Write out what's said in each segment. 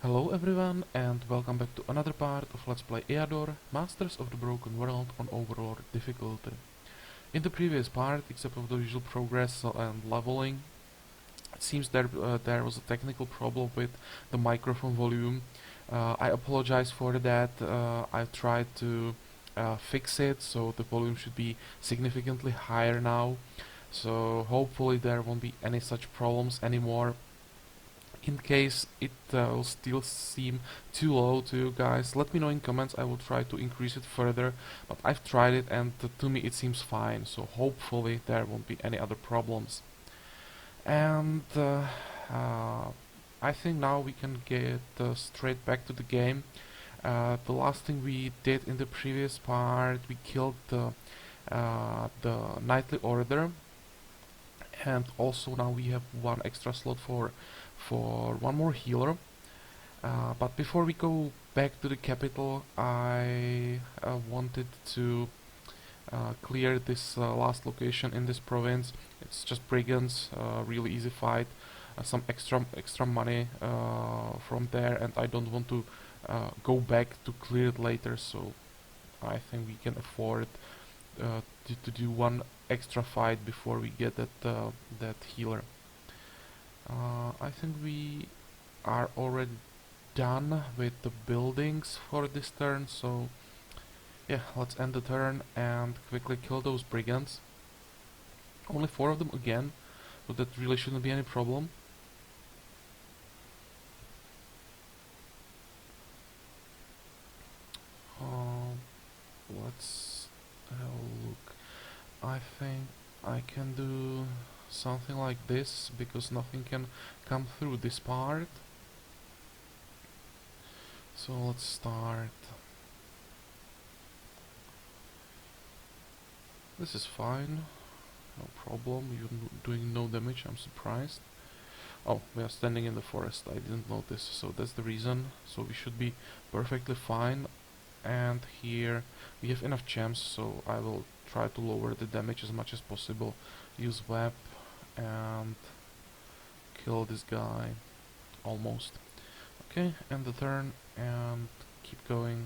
Hello everyone and welcome back to another part of Let's Play Eador, Masters of the Broken World on Overlord difficulty. In the previous part, except of the visual progress and leveling, it seems there was a technical problem with the microphone volume. I apologize for that. I've tried to fix it, so the volume should be significantly higher now. So hopefully there won't be any such problems anymore. In case it will still seem too low to you guys, let me know in comments. I will try to increase it further, but I've tried it and to me it seems fine, so hopefully there won't be any other problems. And I think now we can get straight back to the game. The last thing we did in the previous part, we killed the Knightly Order, and also now we have one extra slot for one more healer. But before we go back to the capital, I wanted to clear this last location in this province. It's just brigands, really easy fight, some extra money from there, and I don't want to go back to clear it later, so I think we can afford to do one extra fight before we get that healer. I think we are already done with the buildings for this turn, so yeah, let's end the turn and quickly kill those brigands. Only 4 of them again, so that really shouldn't be any problem. Let's have a look. I think I can do something like this because nothing can come through this part. So let's start. This is fine, no problem. You're doing no damage, I'm surprised. Oh, we are standing in the forest, I didn't notice, so that's the reason. So we should be perfectly fine. And here we have enough gems, so I will try to lower the damage as much as possible. Use web and kill this guy. Almost. Okay, end the turn and keep going.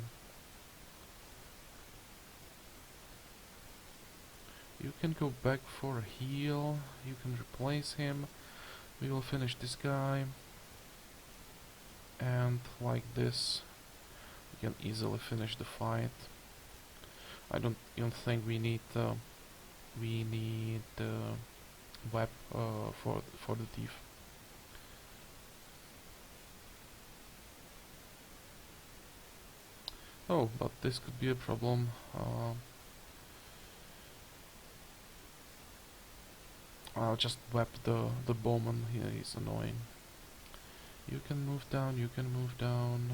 You can go back for a heal, you can replace him. We will finish this guy. And like this, we can easily finish the fight. I don't even think we need web for the thief. Oh, but this could be a problem. I'll just web the bowman here, he's annoying. You can move down, you can move down.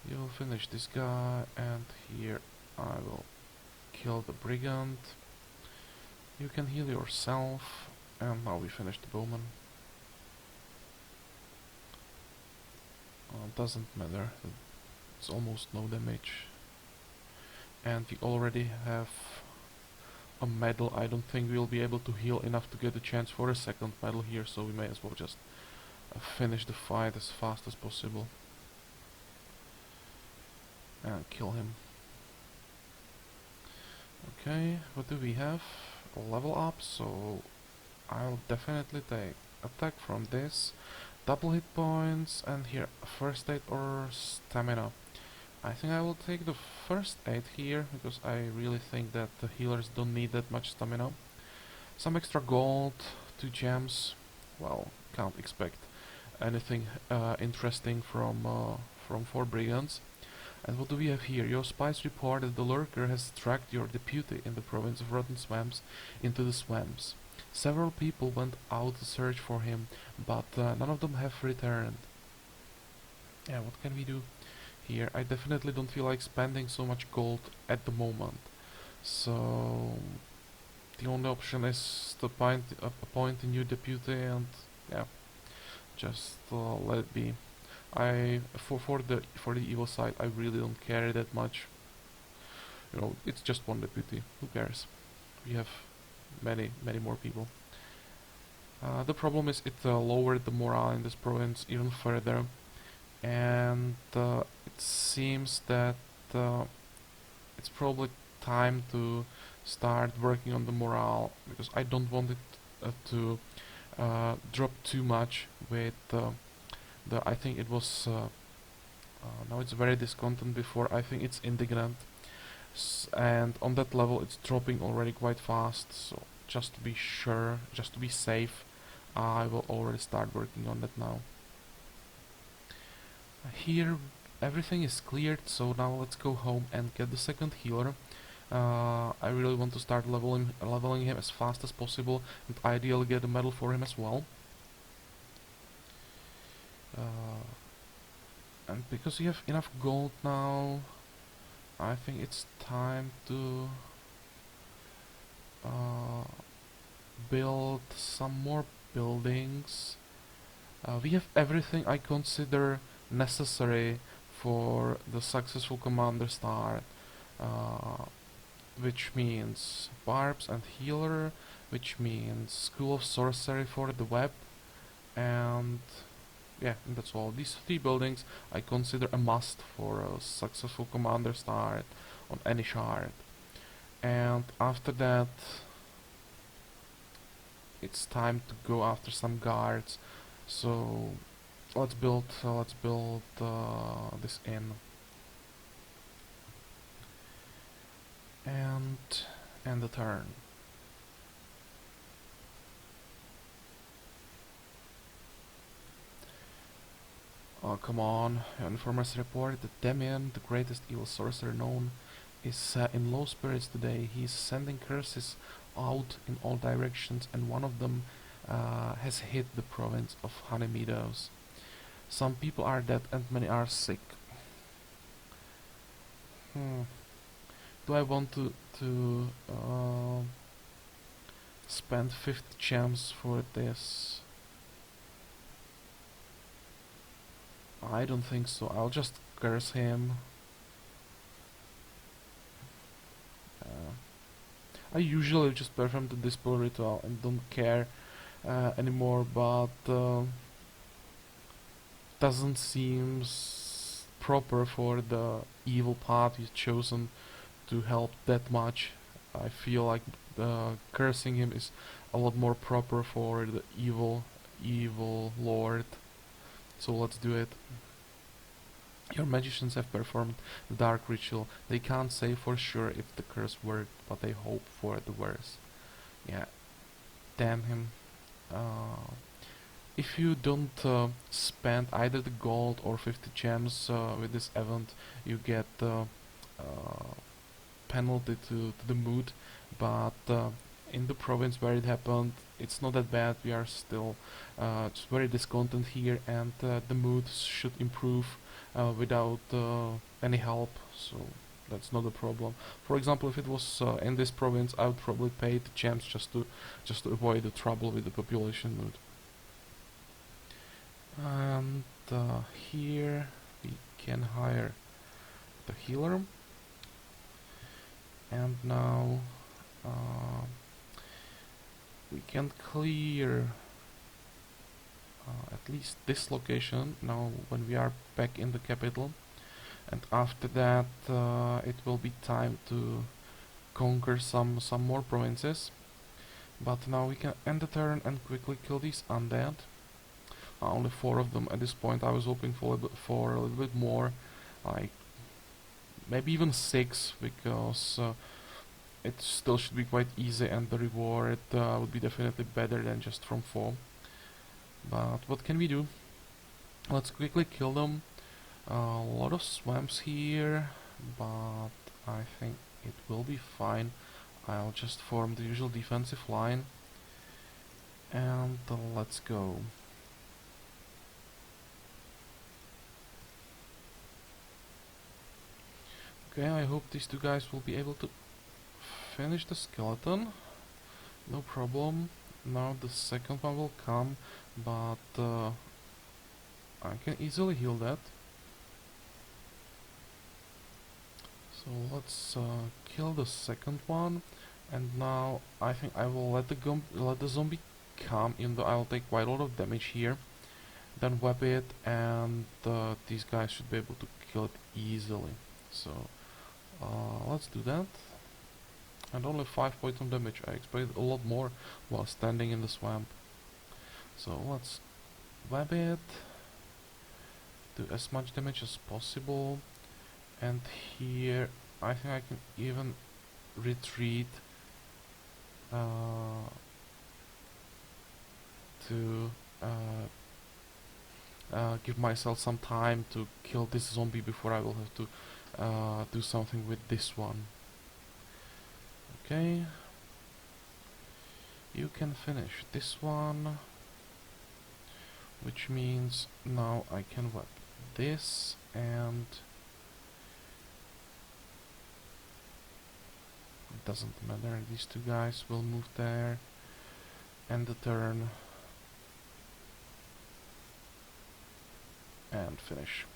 You'll finish this guy, and here I will kill the brigand. You can heal yourself, and now we finish the bowman. Doesn't matter, it's almost no damage. And we already have a medal. I don't think we'll be able to heal enough to get a chance for a second medal here, so we may as well just finish the fight as fast as possible. And kill him. Okay, what do we have? A level up, so I'll definitely take attack from this. Double hit points, and here first aid or stamina. I think I will take the first aid here, because I really think that the healers don't need that much stamina. Some extra gold, 2 gems. Well, can't expect anything interesting from 4 brigands. And what do we have here? Your spies report that the lurker has tracked your deputy in the province of Rotten Swamps into the swamps. Several people went out to search for him, but none of them have returned. Yeah, what can we do here? I definitely don't feel like spending so much gold at the moment. So the only option is to appoint a new deputy, and yeah, just let it be. For the evil side, I really don't care that much. You know, it's just one deputy. Who cares? We have many more people. The problem is it lowered the morale in this province even further, and it seems that uh, it's probably time to start working on the morale, because I don't want it to drop too much with I think it was now it's very discontent. Before I think it's indignant, and on that level it's dropping already quite fast, so just to be sure, just to be safe, I will already start working on that now. Here everything is cleared, so now let's go home and get the second healer. I really want to start leveling him as fast as possible, and ideally get a medal for him as well. And because we have enough gold now, I think it's time to build some more buildings. We have everything I consider necessary for the successful commander start, which means barbs and healer, which means school of sorcery for the web, and yeah, and that's all. These three buildings I consider a must for a successful commander start on any shard. And after that, it's time to go after some guards. So let's build this inn and end the turn. Oh, come on. Informers report that Demian, the greatest evil sorcerer known, is in low spirits today. He is sending curses out in all directions, and one of them has hit the province of Honey Meadows. Some people are dead and many are sick. Do I want to spend 50 gems for this? I don't think so. I'll just curse him. I usually just perform the dispel ritual and don't care anymore, but doesn't seem proper for the evil path he's chosen to help that much. I feel like cursing him is a lot more proper for the evil lord. So let's do it. Your magicians have performed the dark ritual. They can't say for sure if the curse worked, but they hope for the worst. Yeah, damn him. If you don't spend either the gold or 50 gems with this event, you get penalty to the mood, but in the province where it happened, it's not that bad. We are still just very discontent here, and the mood should improve without any help, so that's not a problem. For example, if it was in this province, I would probably pay the gems just to avoid the trouble with the population mood. And here we can hire the healer, and now we can clear at least this location now when we are back in the capital, and after that it will be time to conquer some more provinces. But now we can end the turn and quickly kill these undead. Only 4 of them at this point. I was hoping for a little bit more, like maybe even 6, because it still should be quite easy, and the reward would be definitely better than just from 4. But what can we do? Let's quickly kill them. A lot of swamps here, but I think it will be fine. I'll just form the usual defensive line, and let's go. Okay, I hope these 2 guys will be able to finish the skeleton. No problem. Now the second one will come, but I can easily heal that. So let's kill the second one, and now I think I will let the zombie come, even though I'll take quite a lot of damage here. Then web it, and these guys should be able to kill it easily. So let's do that. And only 5 points of damage. I expected a lot more while standing in the swamp. So let's web it, do as much damage as possible, and here I think I can even retreat to give myself some time to kill this zombie before I will have to do something with this one. Okay, you can finish this one, which means now I can web this, and it doesn't matter, these two guys will move there, and the turn, and finish.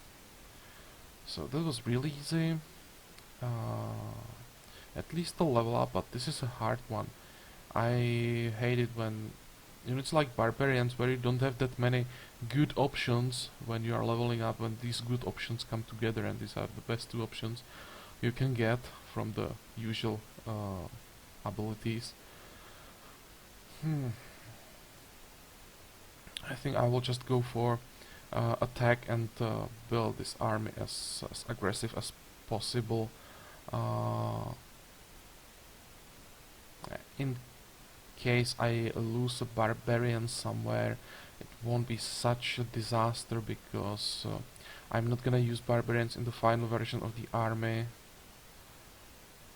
So that was really easy. At least a level up, but this is a hard one. I hate it when, you know, it's like barbarians where you don't have that many good options when you are leveling up, when these good options come together, and these are the best two options you can get from the usual abilities. I think I will just go for attack and build this army as aggressive as possible. In case I lose a barbarian somewhere, it won't be such a disaster, because I'm not gonna use barbarians in the final version of the army.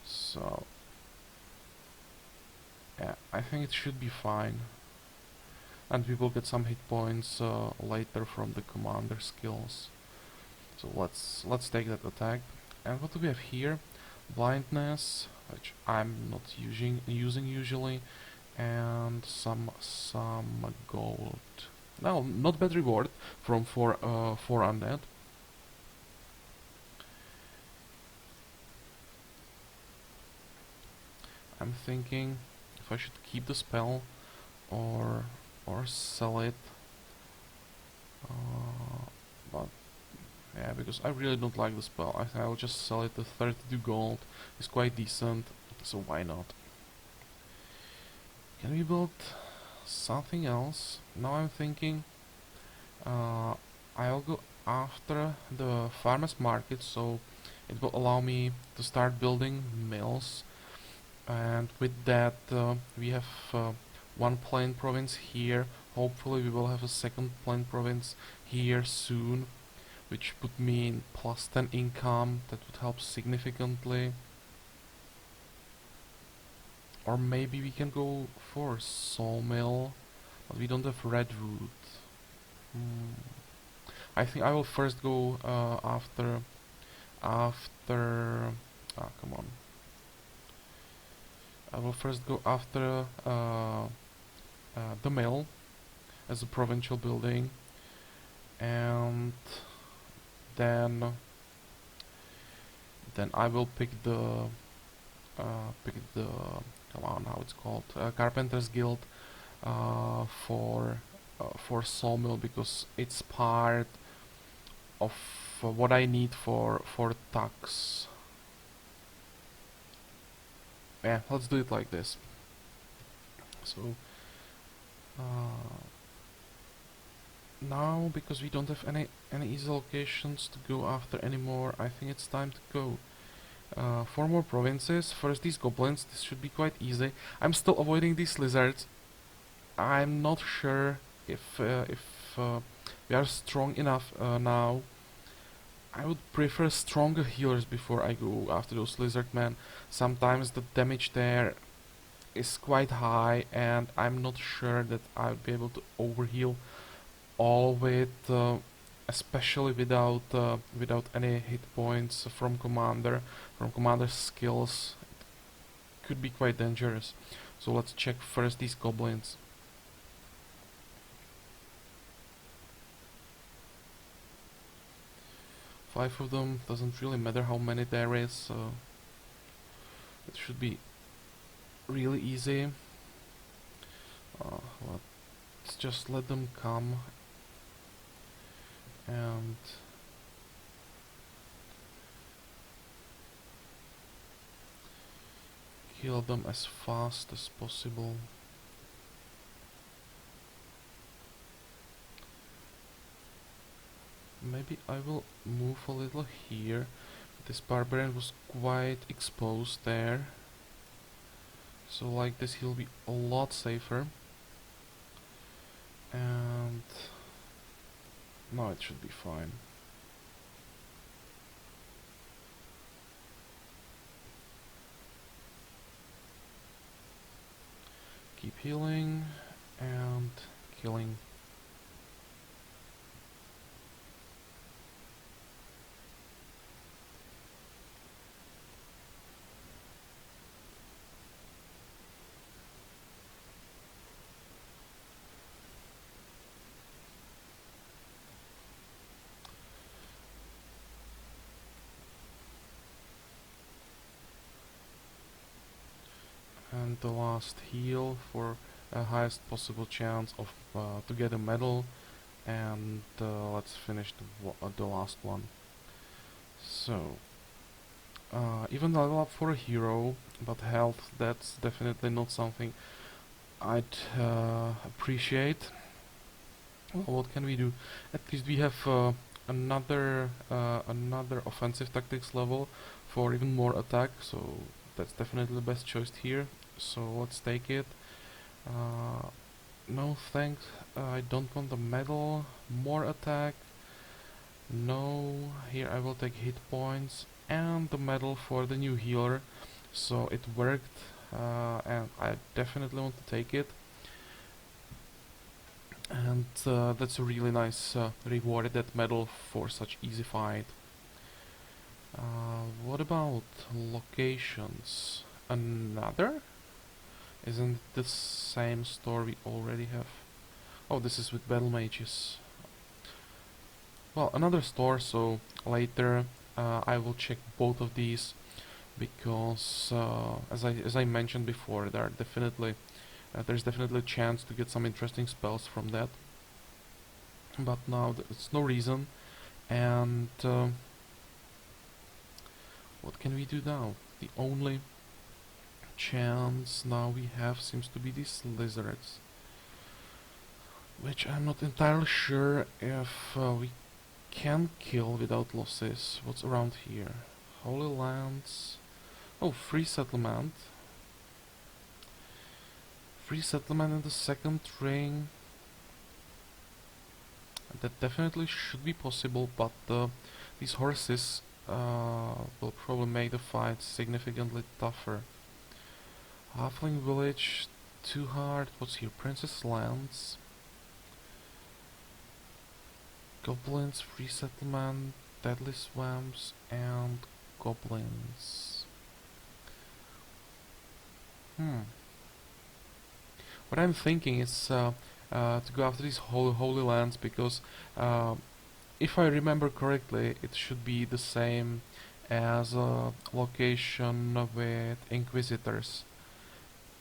So yeah, I think it should be fine, and we will get some hit points later from the commander skills. So let's take that attack. And what do we have here? Blindness, which I'm not using usually, and some gold. No, not bad reward from four undead. I'm thinking if I should keep the spell or sell it. But yeah, because I really don't like the spell. I think I'll just sell it. The 32 gold is quite decent, so why not? Can we build something else? Now I'm thinking I'll go after the farmers market, so it will allow me to start building mills, and with that we have one plain province here. Hopefully we will have a second plain province here soon, which would mean plus 10 income. That would help significantly. Or maybe we can go for sawmill, but we don't have redwood. I think I will first go after come on. I will first go after the mill as a provincial building, and then I will pick the come on, how it's called, Carpenter's Guild for sawmill, because it's part of what I need for tax. Yeah, let's do it like this. So now, because we don't have any easy locations to go after anymore, I think it's time to go 4 more provinces. First these goblins, this should be quite easy. I'm still avoiding these lizards. I'm not sure if we are strong enough now. I would prefer stronger healers before I go after those lizard men. Sometimes the damage there is quite high, and I'm not sure that I would be able to overheal all of it, especially without any hit points from commander's skills. It could be quite dangerous. So let's check first these goblins. Five of them, doesn't really matter how many there is, so it should be really easy. let's just let them come and kill them as fast as possible. Maybe I will move a little here. This barbarian was quite exposed there, so like this he'll be a lot safer. And now it should be fine. Keep healing and killing. And the last heal for a highest possible chance of to get a medal, and let's finish the last one. So even level up for a hero, but health, that's definitely not something I'd appreciate. Well, what can we do? At least we have another offensive tactics level for even more attack, so that's definitely the best choice here. So let's take it. No thanks, I don't want the medal. More attack. No, here I will take hit points and the medal for the new healer. So it worked, and I definitely want to take it. And that's a really nice reward, that medal for such easy fight. What about locations? Another? Isn't it the same store we already have? Oh, this is with battle mages. Well, another store, so later I will check both of these, because as I mentioned before, there are definitely there's definitely a chance to get some interesting spells from that. But now it's no reason, and what can we do now? The only chance now we have seems to be these lizards, which I'm not entirely sure if we can kill without losses. What's around here? Holy Lands. Oh, free settlement. Free settlement in the second ring. That definitely should be possible, but these horses will probably make the fight significantly tougher. Halfling village, too hard. What's here? Princess Lands. Goblins, free settlement, deadly swamps, and goblins. What I'm thinking is to go after these holy lands, because if I remember correctly, it should be the same as a location with Inquisitors,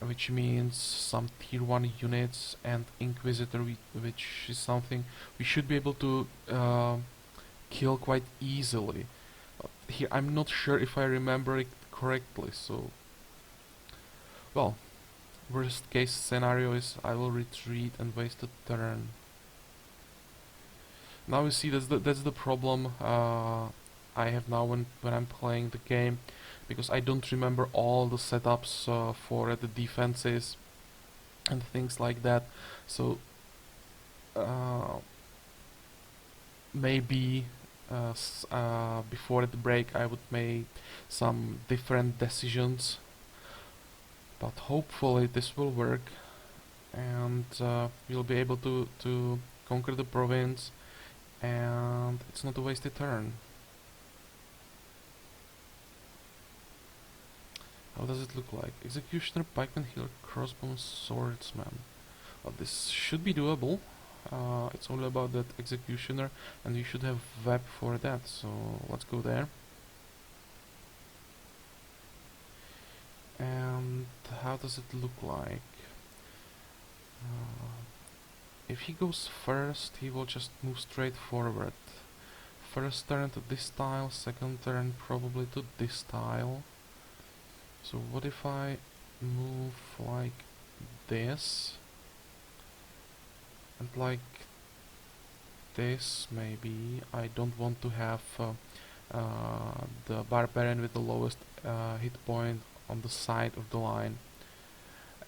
which means some tier 1 units and Inquisitor, which is something we should be able to kill quite easily. Here I'm not sure if I remember it correctly, so well, worst case scenario is I will retreat and waste a turn. Now you see that's the problem I have now when I'm playing the game, because I don't remember all the setups for the defenses and things like that. So maybe before the break I would make some different decisions, but hopefully this will work, and we'll be able to conquer the province, and it's not a wasted turn. How does it look like? Executioner, pikeman, healer, crossbow, swordsman. Well, this should be doable. It's only about that executioner, and you should have web for that, so let's go there. And how does it look like? if he goes first, he will just move straight forward. First turn to this tile, second turn probably to this tile. So what if I move like this? And like this maybe. I don't want to have the barbarian with the lowest hit point on the side of the line.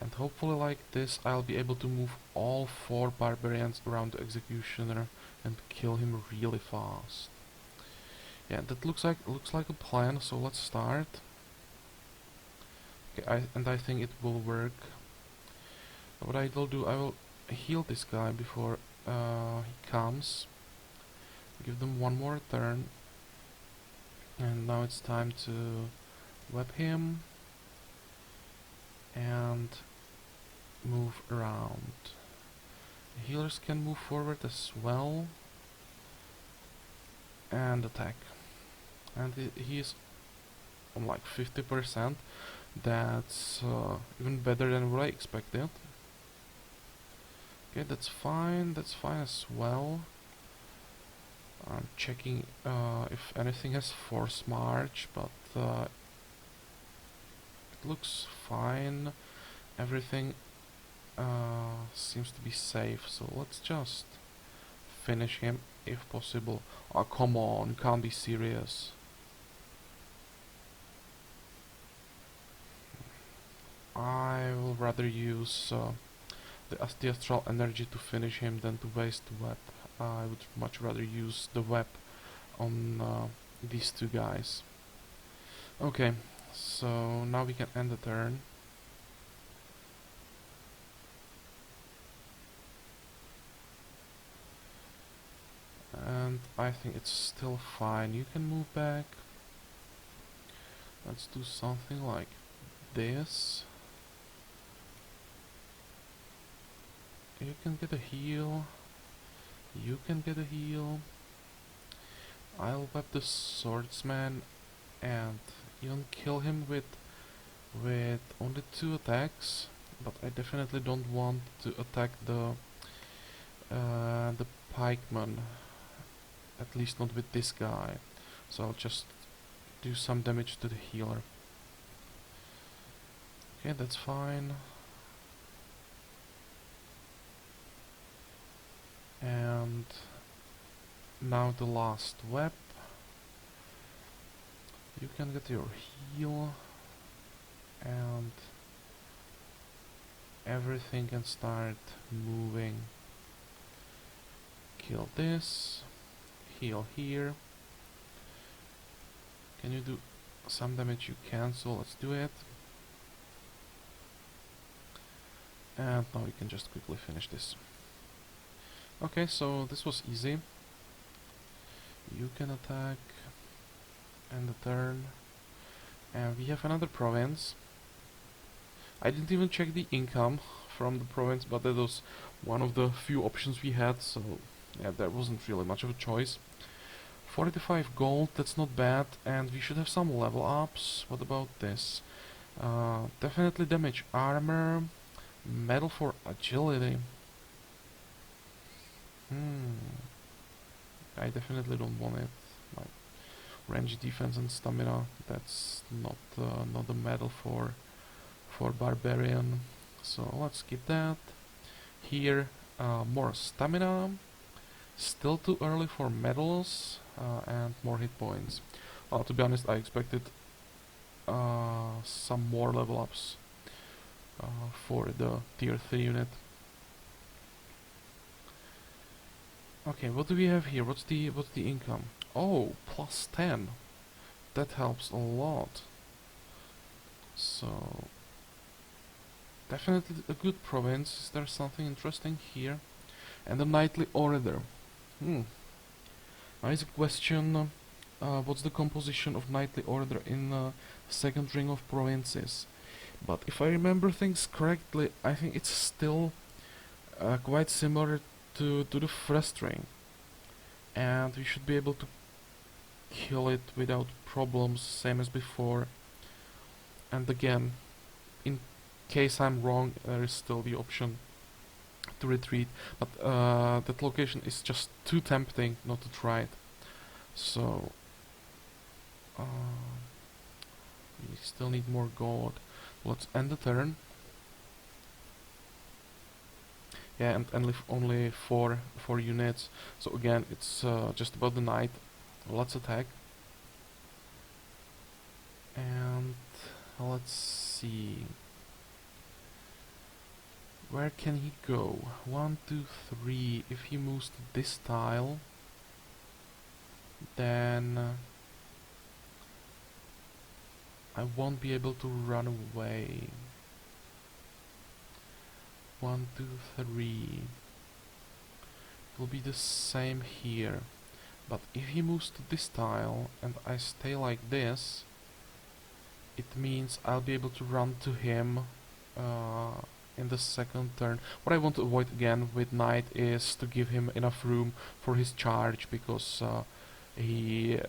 And hopefully like this I'll be able to move all 4 barbarians around the executioner and kill him really fast. Yeah, that looks like a plan, so let's start. Okay, I think it will work. What I will do, I will heal this guy before he comes. Give them one more turn. And now it's time to web him and move around. The healers can move forward as well and attack. And he is on like 50%. That's even better than what I expected. Okay, that's fine as well. I'm checking if anything has force march, but it looks fine. Everything seems to be safe, so let's just finish him if possible. Oh, come on, can't be serious. I will rather use the astral energy to finish him than to waste the web. I would much rather use the web on these 2 guys. Okay, so now we can end the turn. And I think it's still fine. You can move back. Let's do something like this. You can get a heal. You can get a heal. I'll web the swordsman and even kill him with only 2 attacks. But I definitely don't want to attack the pikeman. At least not with this guy. So I'll just do some damage to the healer. Okay, that's fine. And now the last web. You can get your heal and everything can start moving. Kill this. Heal here. Can you do some damage? You can, so let's do it. And now we can just quickly finish this. Okay, so this was easy. You can attack and the turn. And we have another province. I didn't even check the income from the province, but that was one of the few options we had, so yeah, there wasn't really much of a choice. 45 gold, that's not bad, and we should have some level ups. What about this? Definitely damage armor, medal for agility. I definitely don't want it. Like range defense and stamina, that's not a medal for barbarian. So let's skip that. Here, more stamina. Still too early for medals and more hit points. To be honest, I expected some more level ups for the tier 3 unit. Okay, what do we have here? What's the income? Oh, plus 10. That helps a lot. So definitely a good province. Is there something interesting here? And the knightly order. Now is a question. What's the composition of knightly order in second ring of provinces? But if I remember things correctly, I think it's still quite similar to the first ring, and we should be able to kill it without problems, same as before. And again, in case I'm wrong, there is still the option to retreat, but that location is just too tempting not to try it. So we still need more gold. Let's end the turn. Yeah, and leave only four units. So again, it's just about the knight. Let's attack. And let's see. Where can he go? 1, 2, 3. If he moves to this tile, then I won't be able to run away. 1, 2, 3. It will be the same here. But if he moves to this tile and I stay like this, it means I'll be able to run to him in the second turn. What I want to avoid again with knight is to give him enough room for his charge, because he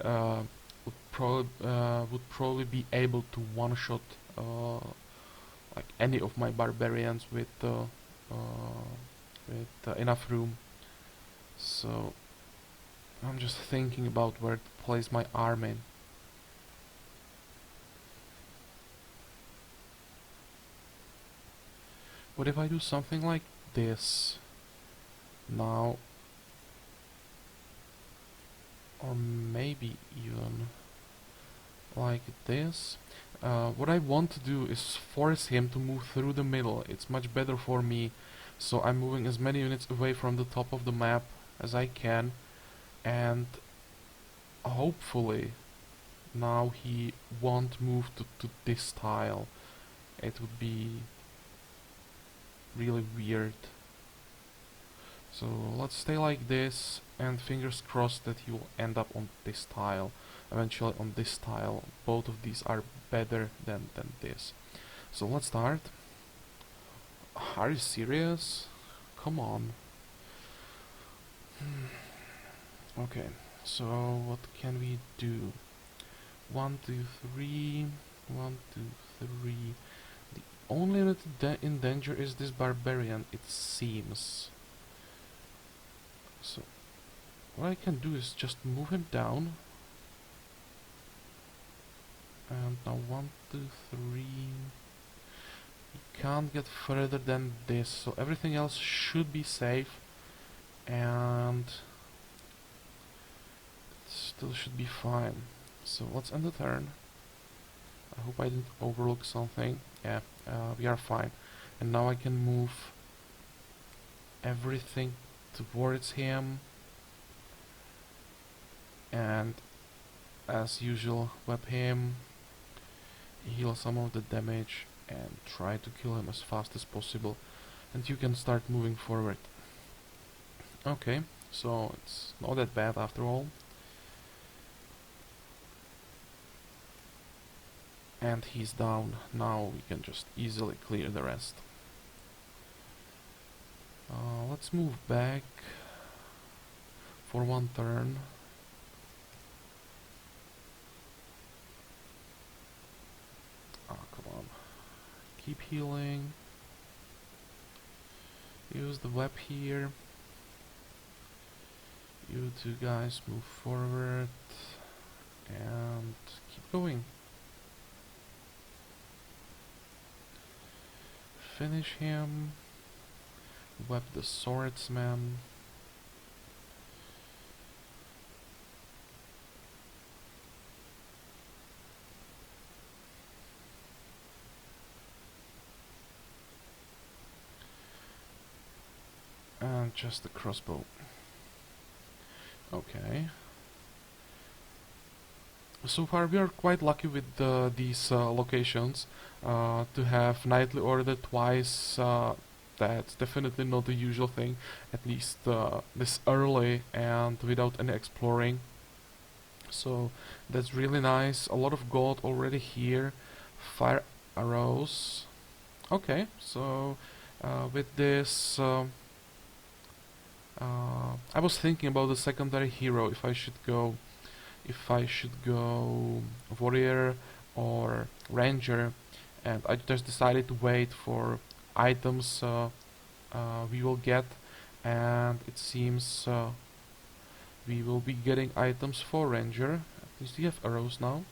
would probably be able to one-shot like any of my barbarians with enough room. So I'm just thinking about where to place my army. What if I do something like this now, or maybe even like this? What I want to do is force him to move through the middle. It's much better for me, so I'm moving as many units away from the top of the map as I can, and hopefully now he won't move to this tile. It would be really weird. So let's stay like this, and fingers crossed that he will end up on this tile, eventually on this tile. Both of these are better than this. So let's start. Are you serious? Come on. Okay, so what can we do? 1, 2, 3. 1, 2, 3. The only unit in danger is this barbarian, it seems. So what I can do is just move him down. And now 1, 2, 3. He can't get further than this, so everything else should be safe. And it still should be fine. So let's end the turn. I hope I didn't overlook something. Yeah, we are fine. And now I can move everything towards him. And as usual, web him, heal some of the damage, and try to kill him as fast as possible. And you can start moving forward. Okay, so it's not that bad after all. And he's down. Now we can just easily clear the rest. Let's move back for one turn. Ah, come on. Keep healing. Use the web here. You two guys move forward and keep going. Finish him. Web the swordsman. And just the crossbow. Okay. So far we are quite lucky with these locations. To have knightly order twice, that's definitely not the usual thing, at least this early and without any exploring. So that's really nice. A lot of gold already here. Fire arrows. Okay, so with this I was thinking about the secondary hero, if I should go warrior or ranger, and I just decided to wait for items we will get, and it seems we will be getting items for ranger. At least we have arrows now,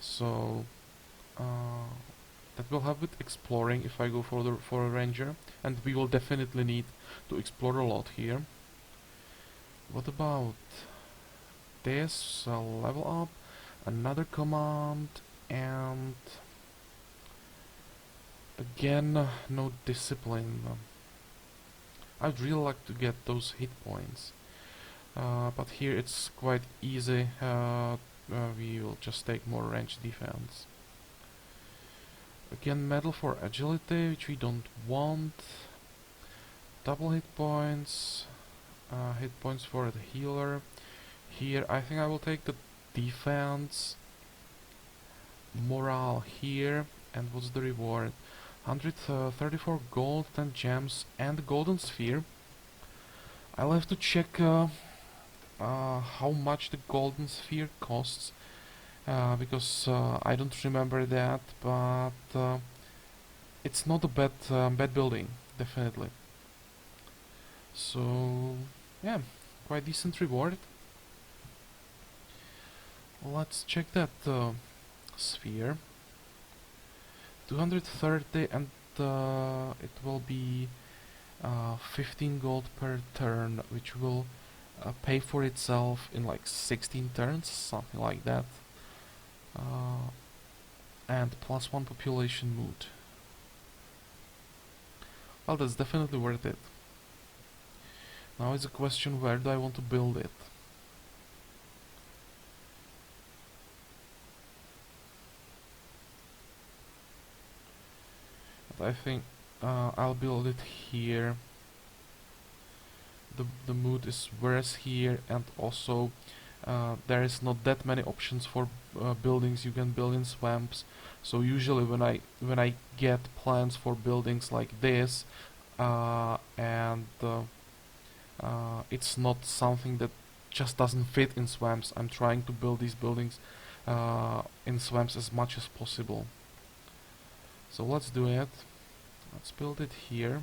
so that will help with exploring if I go for a ranger, and we will definitely need to explore a lot here. What about this level up, another command, and again no discipline. I'd really like to get those hit points, but here it's quite easy. We will just take more range defense. Again, medal for agility, which we don't want. Double hit points for the healer. Here I think I will take the defense. Morale here, and what's the reward? 134 gold, 10 gems, and the golden sphere. I'll have to check how much the golden sphere costs, because I don't remember that, but it's not a bad building, definitely. So yeah, quite decent reward. Let's check that sphere. 230, and it will be 15 gold per turn, which will pay for itself in like 16 turns, something like that. And +1 population mood. Well, that's definitely worth it. Now it's a question, where do I want to build it? But I think I'll build it here. The mood is worse here, and also there is not that many options for buildings you can build in swamps. So usually when I get plans for buildings like this, and it's not something that just doesn't fit in swamps, I'm trying to build these buildings in swamps as much as possible. So let's do it. Let's build it here.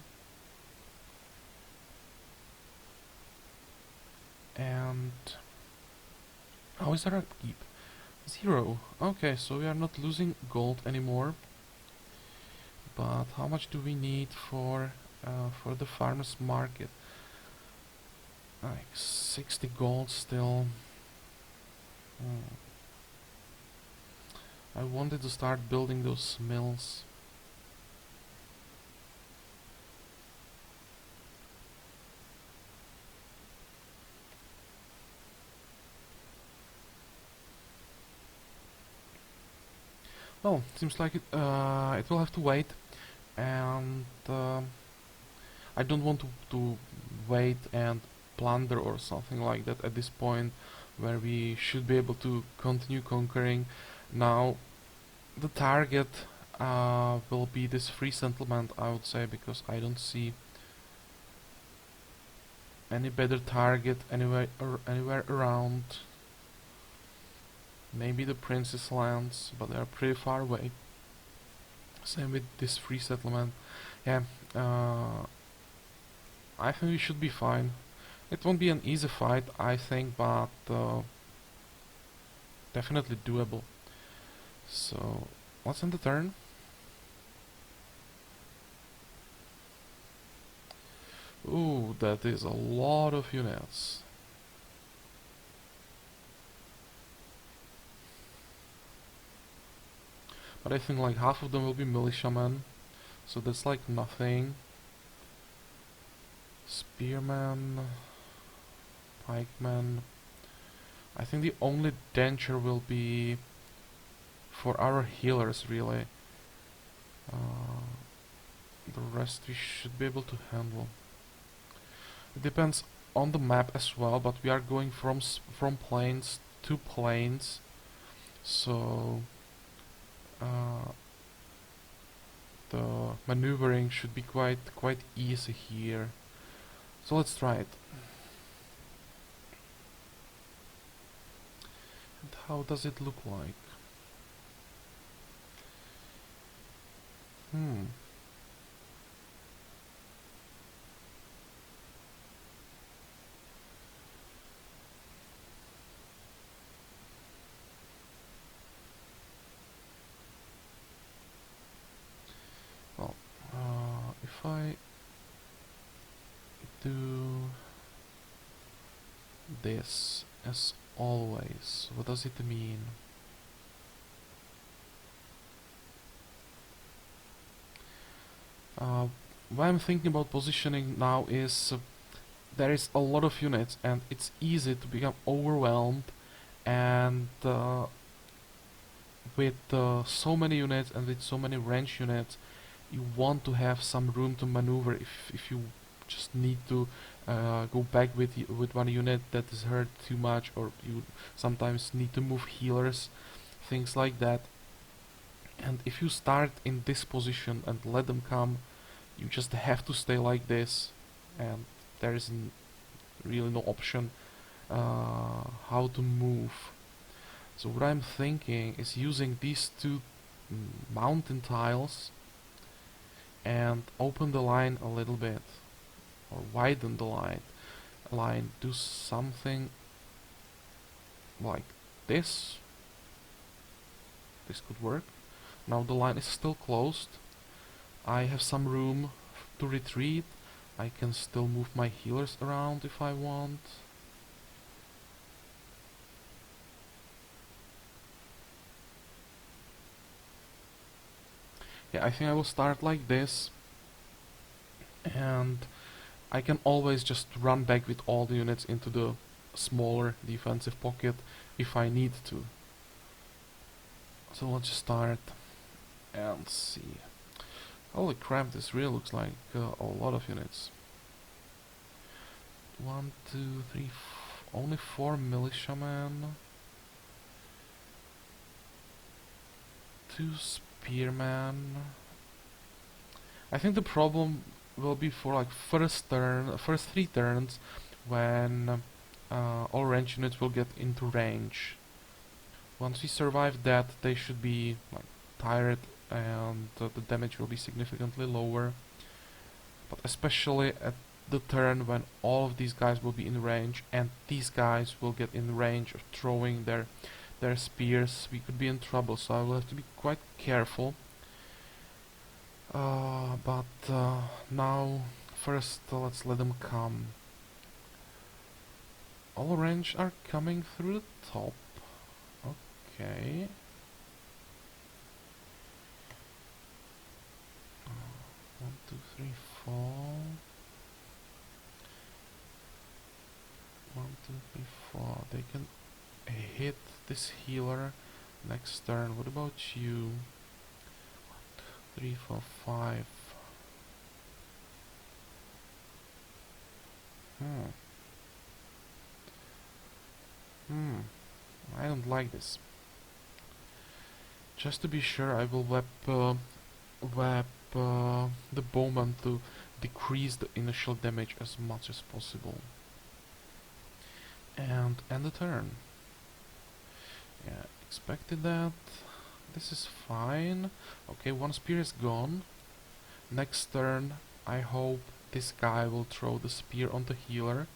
And how is our upkeep? 0. Okay, so we are not losing gold anymore. But how much do we need for the farmers market? Like 60 gold still. I wanted to start building those mills. Well, seems like it will have to wait, and I don't want to wait and plunder or something like that at this point, where we should be able to continue conquering. Now, the target will be this free settlement, I would say, because I don't see any better target anywhere around. Maybe the Princess Lands, but they are pretty far away. Same with this free settlement. Yeah, I think we should be fine. It won't be an easy fight, I think, but definitely doable. So, let's end the turn. Ooh, that is a lot of units. But I think like half of them will be militiamen, so that's like nothing. Spearmen, pikemen. I think the only danger will be for our healers, really. The rest we should be able to handle. It depends on the map as well, but we are going from plains to plains, so the maneuvering should be quite easy here. So let's try it. And how does it look like? if I do this as always? What does it mean? What I'm thinking about positioning now is there is a lot of units and it's easy to become overwhelmed, and with so many units and with so many range units, you want to have some room to maneuver if you just need to go back with one unit that is hurt too much, or you sometimes need to move healers, things like that. And if you start in this position and let them come, you just have to stay like this, and there is really no option how to move. So what I'm thinking is using these two mountain tiles and open the line a little bit, or widen the line, do something like this. This could work. Now the line is still closed. I have some room to retreat. I can still move my healers around if I want. Yeah, I think I will start like this, and I can always just run back with all the units into the smaller defensive pocket if I need to. So let's just start and see. Holy crap, this really looks like a lot of units. 1, 2, 3, only 4 militiamen, 2 spearmen. I think the problem will be for like first 3 turns, when all range units will get into range. Once we survive that, they should be like tired, and the damage will be significantly lower. But especially at the turn when all of these guys will be in range, and these guys will get in range of throwing their spears, we could be in trouble. So I will have to be quite careful. But now, first let's let them come. All range are coming through the top. Okay. 1, 2, 3, 4. 1, 2, 3, 4. They can hit this healer next turn. What about you? 1, 2, 3, 4, 5. I don't like this. Just to be sure, I will web the bowman to decrease the initial damage as much as possible. And end the turn. Yeah, expected that. This is fine. Okay, 1 spear is gone. Next turn, I hope this guy will throw the spear on the healer,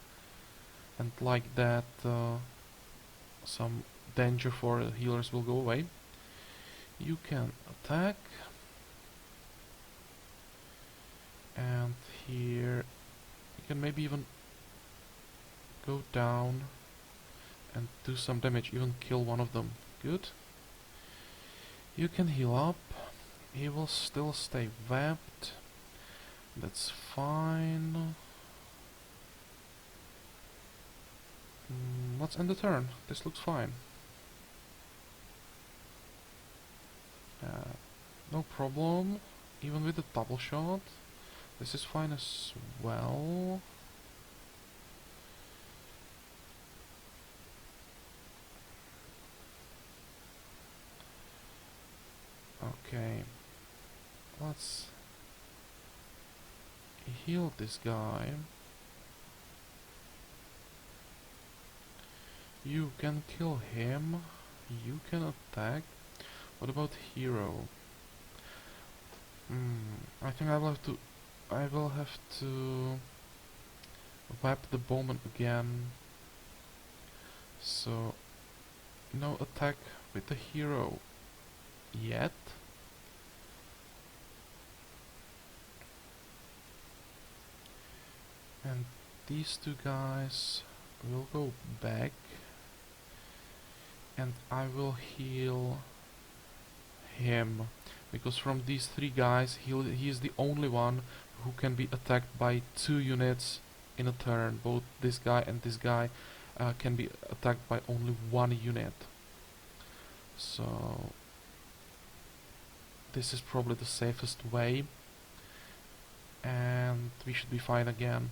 and like that some danger for the healers will go away. You can attack, and here you can maybe even go down and do some damage, even kill one of them. Good. You can heal up. He will still stay webbed. That's fine. Let's end the turn. This looks fine. No problem. Even with the double shot, this is fine as well. Okay, let's heal this guy. You can kill him. You can attack. What about hero? I think I will have to web the bowman again. So no attack with the hero yet. And these two guys will go back, and I will heal him, because from these three guys he is the only one who can be attacked by 2 units in a turn. Both this guy and this guy can be attacked by only 1 unit. So this is probably the safest way, and we should be fine again.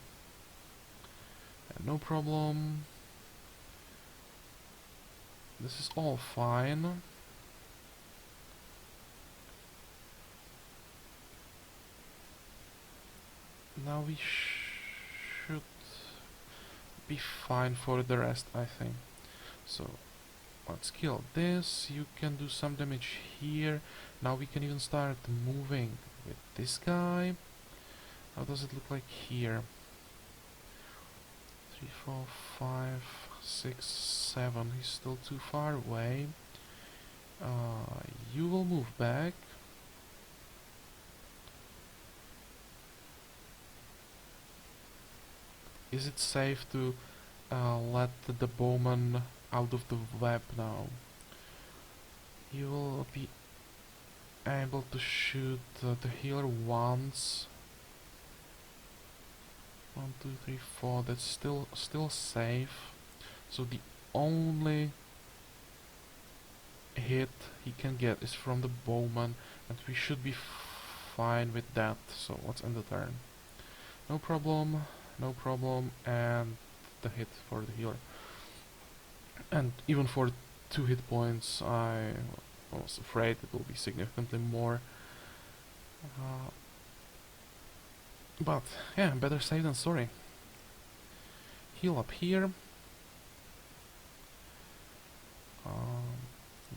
And no problem. This is all fine. Now we should be fine for the rest, I think. So let's kill this. You can do some damage here. Now we can even start moving with this guy. How does it look like here? 3, 4, 5, 6, 7. He's still too far away. You will move back. Is it safe to let the bowman out of the web now? You will be able to shoot the healer once. 1, 2, 3, 4. That's still safe. So the only hit he can get is from the bowman, and we should be fine with that. So let's end the turn. No problem. No problem. And the hit for the healer. And even for 2 hit points, I was afraid it will be significantly more. But yeah, better safe than sorry. Heal up here.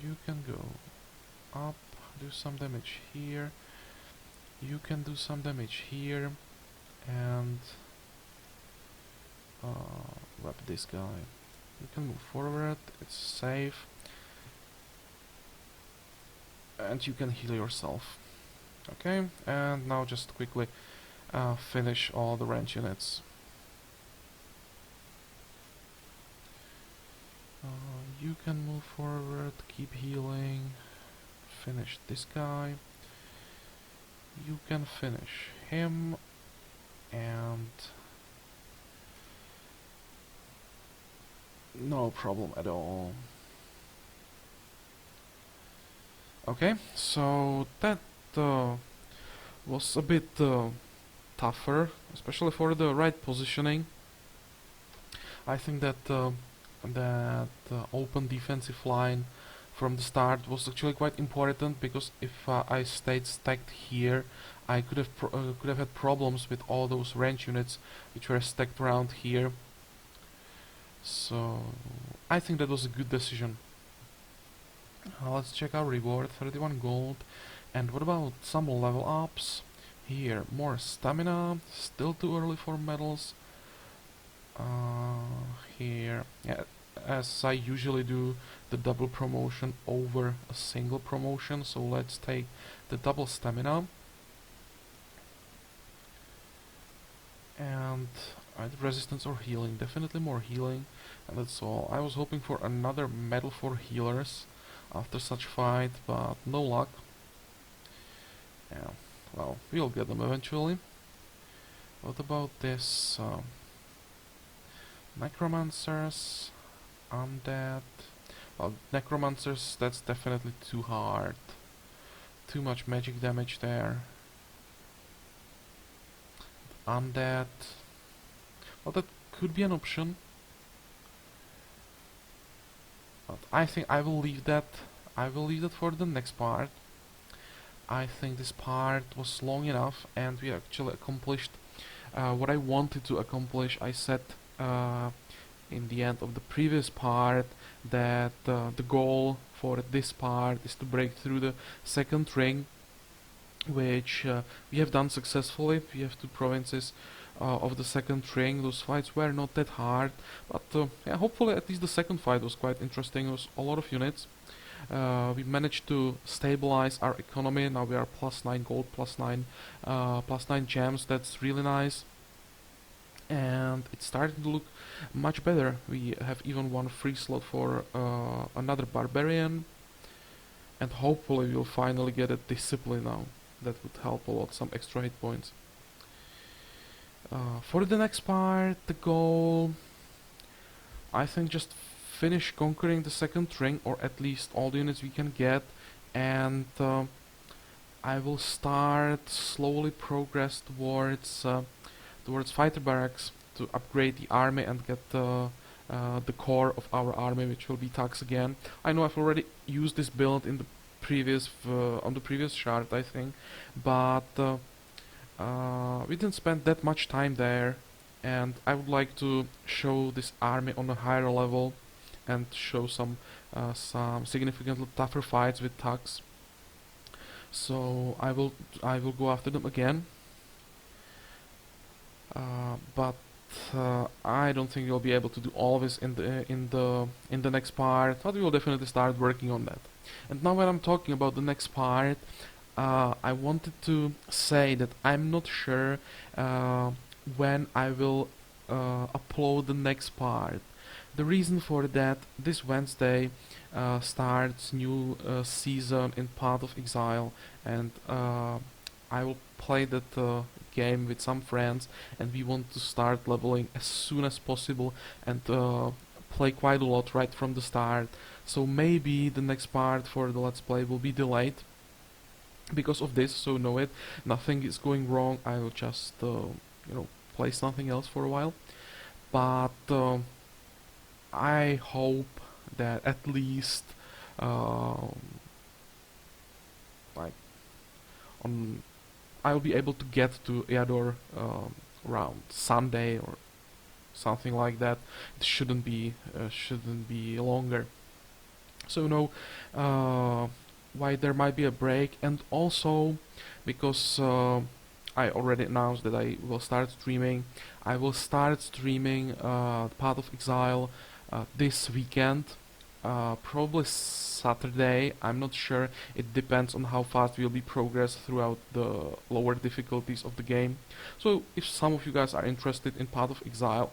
You can go up, do some damage here. You can do some damage here, and wrap this guy. You can move forward. It's safe, and you can heal yourself. Okay, and now just quickly finish all the range units. You can move forward, keep healing, finish this guy. You can finish him, and no problem at all. Okay, so that was a bit tougher, especially for the right positioning. I think that open defensive line from the start was actually quite important, because if I stayed stacked here, I could have had problems with all those range units which were stacked around here. So I think that was a good decision. Let's check our reward, 31 gold. And what about some level ups? Here, more stamina, still too early for medals. Here, yeah, as I usually do, the double promotion over a single promotion, so let's take the double stamina. And either resistance or healing, definitely more healing, and that's all. I was hoping for another medal for healers after such fight, but no luck. Yeah, well, we'll get them eventually. What about this? Necromancers, undead. Well, necromancers, that's definitely too hard. Too much magic damage there. Undead. Well, that could be an option. But I think I will leave that. I will leave that for the next part. I think this part was long enough, and we actually accomplished what I wanted to accomplish. I said in the end of the previous part that the goal for this part is to break through the second ring, which we have done successfully. We have 2 provinces of the second ring. Those fights were not that hard, but yeah, hopefully at least the second fight was quite interesting. It was a lot of units. We managed to stabilize our economy. Now we are +9 gold, +9 gems. That's really nice. and it's starting to look much better. We have even one free slot for another barbarian, and hopefully we'll finally get a discipline now. That would help a lot, some extra hit points. For the next part, the goal, I think just finish conquering the second ring, or at least all the units we can get, and I will start slowly progress towards fighter barracks to upgrade the army and get the core of our army, which will be Tux again. I know I've already used this build in the previous on the previous chart, I think, but we didn't spend that much time there, and I would like to show this army on a higher level and show some significantly tougher fights with Tux. So I will go after them again, but I don't think we'll be able to do all of this in the next part, but we will definitely start working on that. And now when I'm talking about the next part, I wanted to say that I'm not sure when I will upload the next part. The reason for that, this Wednesday starts new season in Path of Exile, and I will play that game with some friends, and we want to start leveling as soon as possible and play quite a lot right from the start. So maybe the next part for the Let's Play will be delayed because of this, so know it. Nothing is going wrong, I will just play something else for a while. But I hope that at least like on I'll be able to get to Eador around Sunday or something like that. It shouldn't be longer. So why there might be a break, and also because I already announced that I will start streaming. I will start streaming Path of Exile this weekend, probably Saturday. I'm not sure. It depends on how fast we'll be progress throughout the lower difficulties of the game. So if some of you guys are interested in Path of Exile,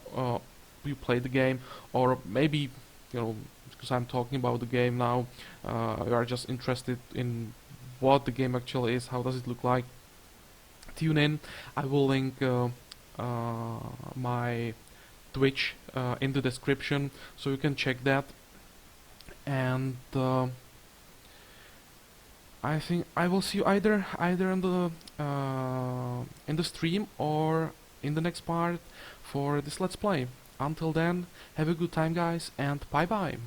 you play the game, or maybe because I'm talking about the game now, you are just interested in what the game actually is, how does it look like, tune in. I will link my Twitch in the description, so you can check that. And I think I will see you either in the stream or in the next part for this Let's Play. Until then, have a good time, guys, and bye bye.